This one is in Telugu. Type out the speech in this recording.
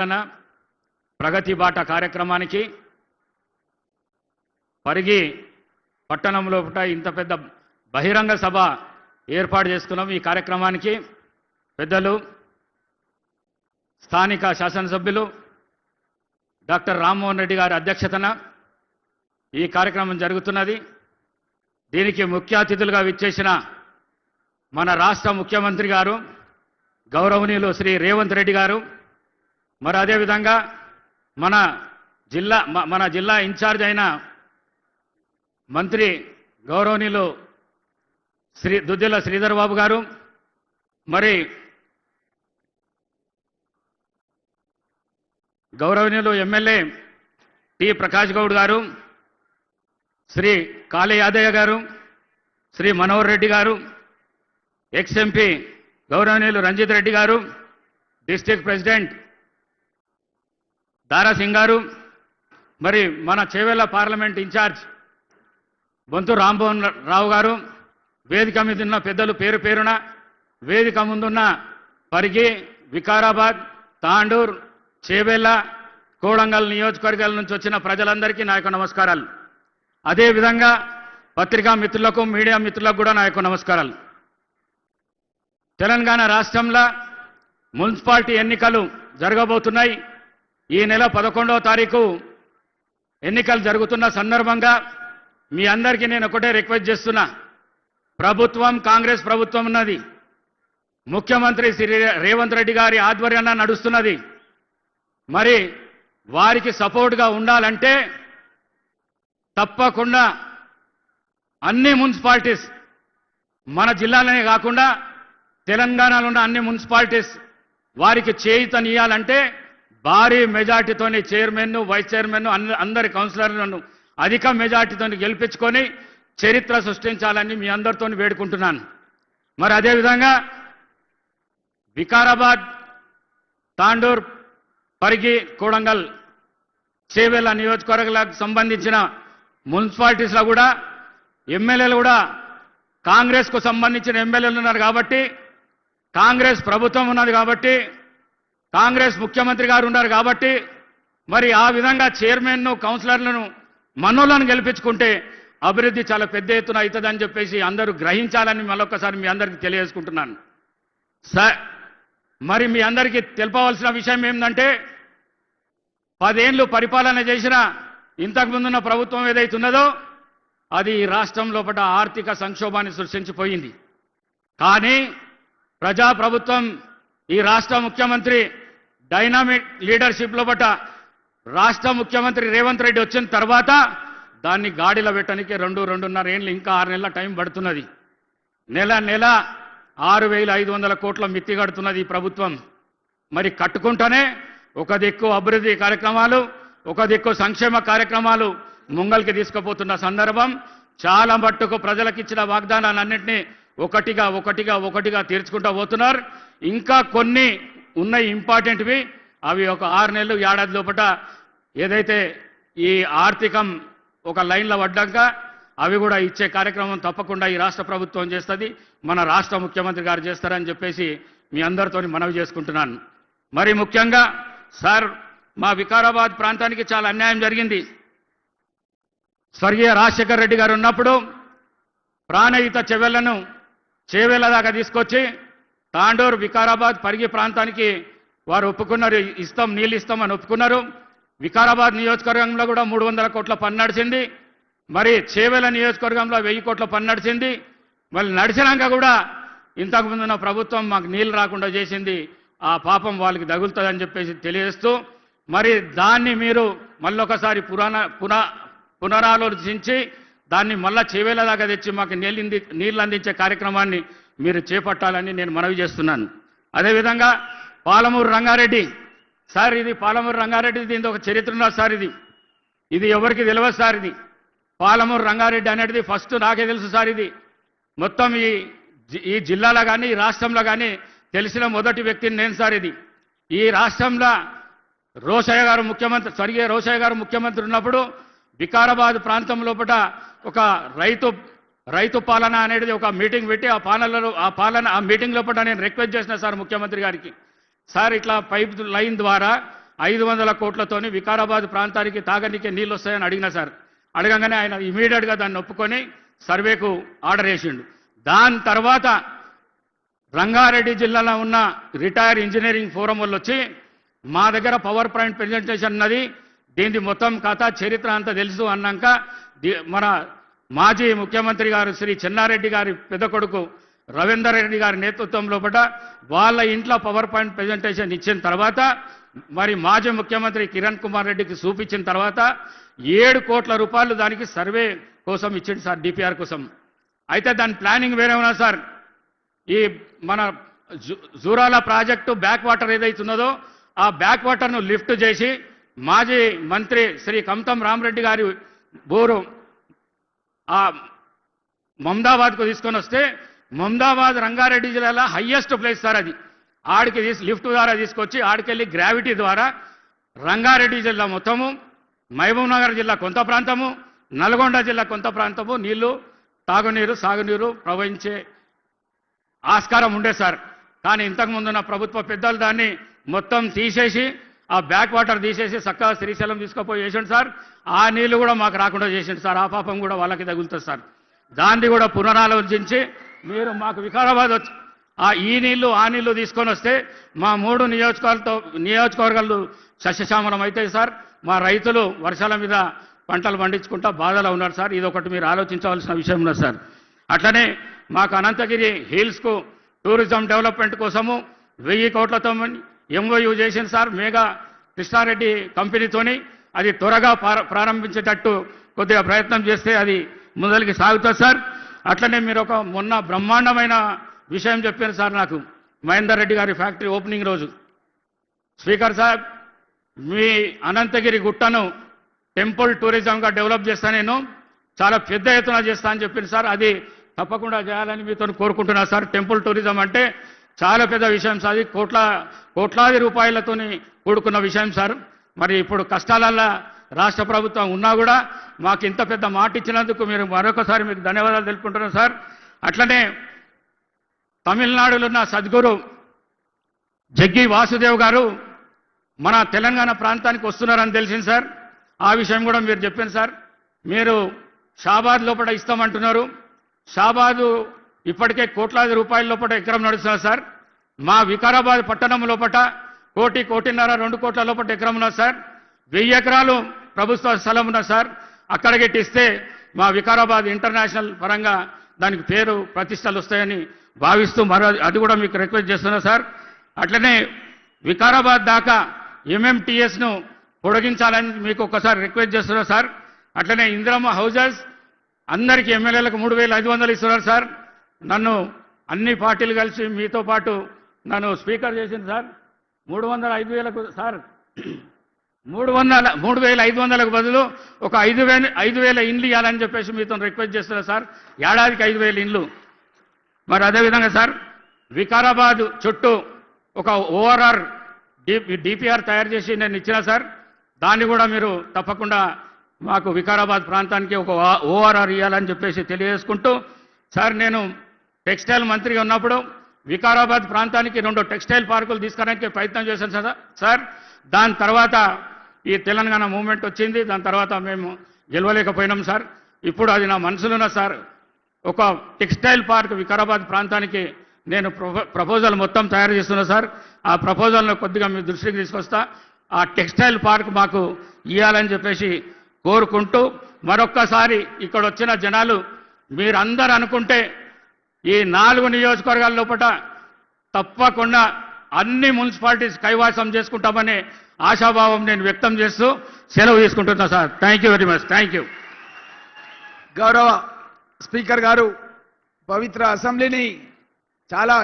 ప్రగతి బాట కార్యక్రమానికి పరిగి పట్టణంలో ఇంత పెద్ద బహిరంగ సభ ఏర్పాటు చేసుకున్నాం। ఈ కార్యక్రమానికి పెద్దలు స్థానిక శాసనసభ్యులు డాక్టర్ రామ్మోహన్ రెడ్డి గారి అధ్యక్షతన ఈ కార్యక్రమం జరుగుతున్నది। దీనికి ముఖ్య అతిథులుగా విచ్చేసిన మన రాష్ట్ర ముఖ్యమంత్రి గారు గౌరవనీయులు శ్రీ రేవంత్ రెడ్డి గారు, మరి అదే విధంగా మన జిల్లా ఇన్ఛార్జ్ అయిన మంత్రి గౌరవనీయులు దుద్దిల్ల శ్రీధర్ బాబు గారు, మరి గౌరవనీయులు ఎమ్మెల్యే టి ప్రకాష్ గౌడ్ గారు, శ్రీ కాళీ యాదయ్య గారు, శ్రీ మనోహర్ రెడ్డి గారు, ఎక్స్ ఎంపీ గౌరవనీయులు రంజిత్ రెడ్డి గారు, డిస్ట్రిక్ట్ ప్రెసిడెంట్ దారా సింగ్ గారు, మరి మన చేవెళ్ల పార్లమెంట్ ఇన్ఛార్జ్ బొంతు రామ్మోహన్ రావు గారు, వేదిక మీద ఉన్న పెద్దలు పేరు పేరున, వేదిక ముందున్న పరిగి, వికారాబాద్, తాండూర్, చేవెళ్ల, కోడంగల్ నియోజకవర్గాల నుంచి వచ్చిన ప్రజలందరికీ నా యొక్క నమస్కారాలు। అదేవిధంగా పత్రికా మిత్రులకు, మీడియా మిత్రులకు కూడా నా యొక్క నమస్కారాలు। తెలంగాణ రాష్ట్రంలో మున్సిపాలిటీ ఎన్నికలు జరగబోతున్నాయి। ఈ నెల 11వ తారీఖు ఎన్నికలు జరుగుతున్న సందర్భంగా మీ అందరికీ నేను ఒకటే రిక్వెస్ట్ చేస్తున్నా, ప్రభుత్వం కాంగ్రెస్ ప్రభుత్వం ఉన్నది, ముఖ్యమంత్రి శ్రీ రేవంత్ రెడ్డి గారి ఆధ్వర్యాన నడుస్తున్నది। మరి వారికి సపోర్ట్గా ఉండాలంటే తప్పకుండా అన్ని మున్సిపాలిటీస్, మన జిల్లాలోనే కాకుండా తెలంగాణలో ఉన్న అన్ని మున్సిపాలిటీస్ వారికి చేయూతనియాలంటే భారీ మెజార్టీతోని చైర్మన్, వైస్ చైర్మన్, అందరి కౌన్సిలర్లను అధిక మెజార్టీతో గెలిపించుకొని చరిత్ర సృష్టించాలని మీ అందరితో వేడుకుంటున్నాను। మరి అదేవిధంగా వికారాబాద్, తాండూర్, పరిగి, కోడంగల్, చేవెళ్ల నియోజకవర్గాలకు సంబంధించిన మున్సిపాలిటీస్లో కూడా ఎమ్మెల్యేలు కూడా కాంగ్రెస్కు సంబంధించిన ఎమ్మెల్యేలు ఉన్నారు కాబట్టి, కాంగ్రెస్ ప్రభుత్వం ఉన్నది కాబట్టి, కాంగ్రెస్ ముఖ్యమంత్రి గారు ఉన్నారు కాబట్టి, మరి ఆ విధంగా చైర్మన్ను, కౌన్సిలర్లను, మనోళ్ళను గెలిపించుకుంటే అభివృద్ధి చాలా పెద్ద ఎత్తున అవుతుందని చెప్పేసి అందరూ గ్రహించాలని మరొకసారి మీ అందరికీ తెలియజేసుకుంటున్నాను। మరి మీ అందరికీ తెలపవలసిన విషయం ఏంటంటే 10 ఏళ్ళు పరిపాలన చేసిన ఇంతకుముందున్న ప్రభుత్వం ఏదైతున్నదో అది ఈ రాష్ట్రం లోపల ఆర్థిక సంక్షోభాన్ని సృష్టించిపోయింది। కానీ ప్రజాప్రభుత్వం, ఈ రాష్ట్ర ముఖ్యమంత్రి డైనామిక్ లీడర్షిప్ లోపల రాష్ట్ర ముఖ్యమంత్రి రేవంత్ రెడ్డి వచ్చిన తర్వాత దాన్ని గాడిలో పెట్టడానికి 2-2.5 ఏళ్ళు, ఇంకా 6 నెలల టైం పడుతున్నది। నెల 6,500 కోట్ల మిత్తి కడుతున్నది ఈ ప్రభుత్వం। మరి కట్టుకుంటూనే ఒక దిక్కు అభివృద్ధి కార్యక్రమాలు, ఒక దిక్కు సంక్షేమ కార్యక్రమాలు ముంగల్కి తీసుకుపోతున్న సందర్భం, చాలా మట్టుకు ప్రజలకు ఇచ్చిన వాగ్దానాలన్నింటినీ ఒకటిగా తీర్చుకుంటూ పోతున్నారు। ఇంకా కొన్ని ఉన్నాయి ఇంపార్టెంట్వి, అవి ఒక 6 నెలలు, ఏడాది లోపల ఏదైతే ఈ ఆర్థికం ఒక లైన్లో పడ్డాక అవి కూడా ఇచ్చే కార్యక్రమం తప్పకుండా ఈ రాష్ట్ర ప్రభుత్వం చేస్తుంది, మన రాష్ట్ర ముఖ్యమంత్రి గారు చేస్తారని చెప్పేసి మీ అందరితో మనవి చేసుకుంటున్నాను। మరి ముఖ్యంగా సార్, మా వికారాబాద్ ప్రాంతానికి చాలా అన్యాయం జరిగింది। స్వర్గీయ రాజశేఖర రెడ్డి గారు ఉన్నప్పుడు ప్రాణహిత చేవెళ్ల దాకా తీసుకొచ్చి తాండూరు, వికారాబాద్, పరిగి ప్రాంతానికి వారు ఒప్పుకున్నారు, నీళ్ళు ఇస్తామని ఒప్పుకున్నారు। వికారాబాద్ నియోజకవర్గంలో కూడా 300 కోట్ల పని నడిచింది, మరి చేవెళ్ల నియోజకవర్గంలో 1000 కోట్ల పని నడిచింది। మళ్ళీ నడిచినాక కూడా ఇంతకుముందున్న ప్రభుత్వం మాకు నీళ్ళు రాకుండా చేసింది, ఆ పాపం వాళ్ళకి తగులుతుందని చెప్పేసి తెలియజేస్తూ, మరి దాన్ని మీరు మళ్ళొకసారి పునరాలోచించి దాన్ని మళ్ళా చేవెళ్ల దాకా తెచ్చి మాకు నీళ్ళు అందించే కార్యక్రమాన్ని మీరు చేపట్టాలని నేను మనవి చేస్తున్నాను। అదేవిధంగా పాలమూరు రంగారెడ్డి సార్, ఇది పాలమూరు రంగారెడ్డి, దీని ఒక చరిత్ర ఉన్నది సార్, ఇది ఎవరికి తెలియదు సార్। ఇది పాలమూరు రంగారెడ్డి అనేది ఫస్ట్ నాకే తెలుసు సార్। ఇది మొత్తం ఈ జిల్లాలో కానీ ఈ రాష్ట్రంలో కానీ తెలిసిన మొదటి వ్యక్తిని నేను సార్। ఈ రాష్ట్రంలో రోషయ్య గారు ముఖ్యమంత్రి, స్వర్గీయ రోషయ్య గారు ముఖ్యమంత్రి ఉన్నప్పుడు వికారాబాద్ ప్రాంతం లోపల ఒక రైతు పాలన అనేది ఒక మీటింగ్ పెట్టి ఆ మీటింగ్ లోపల నేను రిక్వెస్ట్ చేసిన సార్ ముఖ్యమంత్రి గారికి, సార్ ఇట్లా పైప్ లైన్ ద్వారా 500 కోట్లతోని వికారాబాద్ ప్రాంతానికి తాగనీకే నీళ్ళు వస్తాయని అడిగినా సార్. అడగంగానే ఆయన ఇమీడియట్గా దాన్ని ఒప్పుకొని సర్వేకు ఆర్డర్ వేసిండు. దాని తర్వాత రంగారెడ్డి జిల్లాలో ఉన్న రిటైర్ ఇంజనీరింగ్ ఫోరం వాళ్ళు వచ్చి మా దగ్గర పవర్ పాయింట్ ప్రెజెంటేషన్ ఉన్నది, దీనికి మొత్తం కథ చరిత్ర అంతా తెలుసు అన్నాక మన మాజీ ముఖ్యమంత్రి గారు శ్రీ చెన్నారెడ్డి గారి పెద్ద కొడుకు రవీందర్ రెడ్డి గారి నేతృత్వంలో వాళ్ళ ఇంట్లో పవర్ పాయింట్ ప్రెజెంటేషన్ ఇచ్చిన తర్వాత మరి మాజీ ముఖ్యమంత్రి కిరణ్ కుమార్ రెడ్డికి చూపించిన తర్వాత 7 కోట్ల రూపాయలు దానికి సర్వే కోసం ఇచ్చింది సార్, డిపిఆర్ కోసం. అయితే దాని ప్లానింగ్ వేరే ఉన్నా సార్. ఈ మన జూరాల ప్రాజెక్టు బ్యాక్ వాటర్ ఏదైతున్నదో ఆ బ్యాక్ వాటర్ను లిఫ్ట్ చేసి మాజీ మంత్రి శ్రీ కమతం రామరెడ్డి గారి బోరు ఆ మమదాబాద్కు తీసుకొని వస్తే మమదాబాద్ రంగారెడ్డి జిల్లాలో హయ్యెస్ట్ ప్లేస్ సార్ అది. ఆడికి లిఫ్ట్ ద్వారా తీసుకొచ్చి ఆడికెళ్ళి గ్రావిటీ ద్వారా రంగారెడ్డి జిల్లా మొత్తము, మహబూబ్ నగర్ జిల్లా కొంత ప్రాంతము, నల్గొండ జిల్లా కొంత ప్రాంతము నీళ్లు తాగునీరు సాగునీరు ప్రవహించే ఆస్కారం ఉండే సార్. కానీ ఇంతకుముందున్న ప్రభుత్వ పెద్దలు దాన్ని మొత్తం తీసేసి ఆ బ్యాక్ వాటర్ తీసేసి చక్కగా శ్రీశైలం తీసుకుపోయి చేసిండు సార్. ఆ నీళ్లు కూడా మాకు రాకుండా చేసిండు సార్. ఆ పాపం కూడా వాళ్ళకి తగులుతుంది సార్. దాన్ని కూడా పునరాలోచించి మీరు మాకు వికారాబాద్ వచ్చి ఈ నీళ్లు ఆ నీళ్లు తీసుకొని వస్తే మా 3 నియోజకవర్గాలు సస్యశ్యామలం అవుతాయి సార్. మా రైతులు వర్షాల మీద పంటలు పండించుకుంటా బాధలో ఉన్నారు సార్. ఇది ఒకటి మీరు ఆలోచించవలసిన విషయం ఉన్నది సార్. అట్లనే మాకు అనంతగిరి హిల్స్కు టూరిజం డెవలప్మెంట్ కోసము 1000 కోట్లతో ఎంఓయూ చేసింది సార్ మేఘా కృష్ణారెడ్డి కంపెనీతోని. అది త్వరగా ప్రారంభించేటట్టు కొద్దిగా ప్రయత్నం చేస్తే అది ముందరికి సాగుతుంది సార్. అట్లనే మీరు ఒక మొన్న బ్రహ్మాండమైన విషయం చెప్పారు సార్ నాకు, మహేందర్ రెడ్డి గారి ఫ్యాక్టరీ ఓపెనింగ్ రోజు. స్పీకర్ సార్, మీ అనంతగిరి గుట్టను టెంపుల్ టూరిజంగా డెవలప్ చేస్తా, నేను చాలా పెద్ద ఎత్తున చేస్తా అని చెప్పింది సార్. అది తప్పకుండా చేయాలని మీతో కోరుకుంటున్నా సార్. టెంపుల్ టూరిజం అంటే చాలా పెద్ద విషయం సార్. అది కోట్లాది రూపాయలతో కూడుకున్న విషయం సార్. మరి ఇప్పుడు కష్టాలల్లో రాష్ట్ర ప్రభుత్వం ఉన్నా కూడా మాకు ఇంత పెద్ద మాట ఇచ్చినందుకు మీరు మరొకసారి మీకు ధన్యవాదాలు తెలుపుకుంటున్నాను సార్. అట్లనే తమిళనాడులో ఉన్న సద్గురు జగ్గి వాసుదేవ్ గారు మన తెలంగాణ ప్రాంతానికి వస్తున్నారని తెలిసింది సార్. ఆ విషయం కూడా మీరు చెప్పాను సార్. మీరు షాబాద్ లోపల ఇస్తామంటున్నారు. షాబాదు ఇప్పటికే కోట్లాది రూపాయల లోపల ఎకరం నడుస్తున్నారు సార్. మా వికారాబాద్ పట్టణం లోపల 1 కోటిన్నర 2 కోట్ల లోపల ఎకరం ఉన్నది సార్. 1000 ఎకరాలు ప్రభుత్వ స్థలం ఉన్నది సార్. అక్కడికి ఇస్తే మా వికారాబాద్ ఇంటర్నేషనల్ పరంగా దానికి పేరు ప్రతిష్టలు వస్తాయని భావిస్తూ అది కూడా మీకు రిక్వెస్ట్ చేస్తున్నా సార్. అట్లనే వికారాబాద్ దాకా ఎంఎంటీఎస్ను పొడిగించాలని మీకు ఒక్కసారి రిక్వెస్ట్ చేస్తున్నా సార్. అట్లనే ఇందిరమ్మ హౌజెస్ అందరికీ ఎమ్మెల్యేలకు 3500 ఇస్తున్నారు సార్. నన్ను అన్ని పార్టీలు కలిసి మీతో పాటు నన్ను స్పీకర్ చేసింది సార్. 5,000కు సార్ 3,500కు బదులు ఒక 5,000 ఇండ్లు ఇవ్వాలని చెప్పేసి మీతో రిక్వెస్ట్ చేస్తున్నా సార్. ఏడాదికి 5,000 ఇండ్లు. మరి అదేవిధంగా సార్ వికారాబాద్ చుట్టూ ఒక ఓఆర్ఆర్ డిపిఆర్ తయారు చేసి నేను ఇచ్చినా సార్. దాన్ని కూడా మీరు తప్పకుండా మాకు వికారాబాద్ ప్రాంతానికి ఒక ఓఆర్ఆర్ ఇవ్వాలని చెప్పేసి తెలియజేసుకుంటూ సార్, నేను టెక్స్టైల్ మంత్రిగా ఉన్నప్పుడు వికారాబాద్ ప్రాంతానికి 2 టెక్స్టైల్ పార్కులు తీసుకురావడానికి ప్రయత్నం చేశాను సార్. దాని తర్వాత ఈ తెలంగాణ మూవ్మెంట్ వచ్చింది. దాని తర్వాత మేము గెలవలేకపోయినాం సార్. ఇప్పుడు అది నా మనసులో ఉన్న సార్. ఒక టెక్స్టైల్ పార్క్ వికారాబాద్ ప్రాంతానికి నేను ప్రపోజల్ మొత్తం తయారు చేస్తున్నా సార్. ఆ ప్రపోజల్ను కొద్దిగా మీ దృష్టికి తీసుకొస్తా. ఆ టెక్స్టైల్ పార్క్ మాకు ఇవ్వాలని చెప్పేసి కోరుకుంటూ మరొక్కసారి ఇక్కడ వచ్చిన జనాలు మీరందరూ అనుకుంటే ఈ 4 నియోజకవర్గాల లోపల తప్పకుండా అన్ని మున్సిపాలిటీస్ కైవాసం చేసుకుంటామనే ఆశాభావం నేను వ్యక్తం చేస్తూ సెలవు తీసుకుంటున్నా sir. Thank you very much. Thank you. గౌరవ స్పీకర్ గారు పవిత్ర అసెంబ్లీని చాలా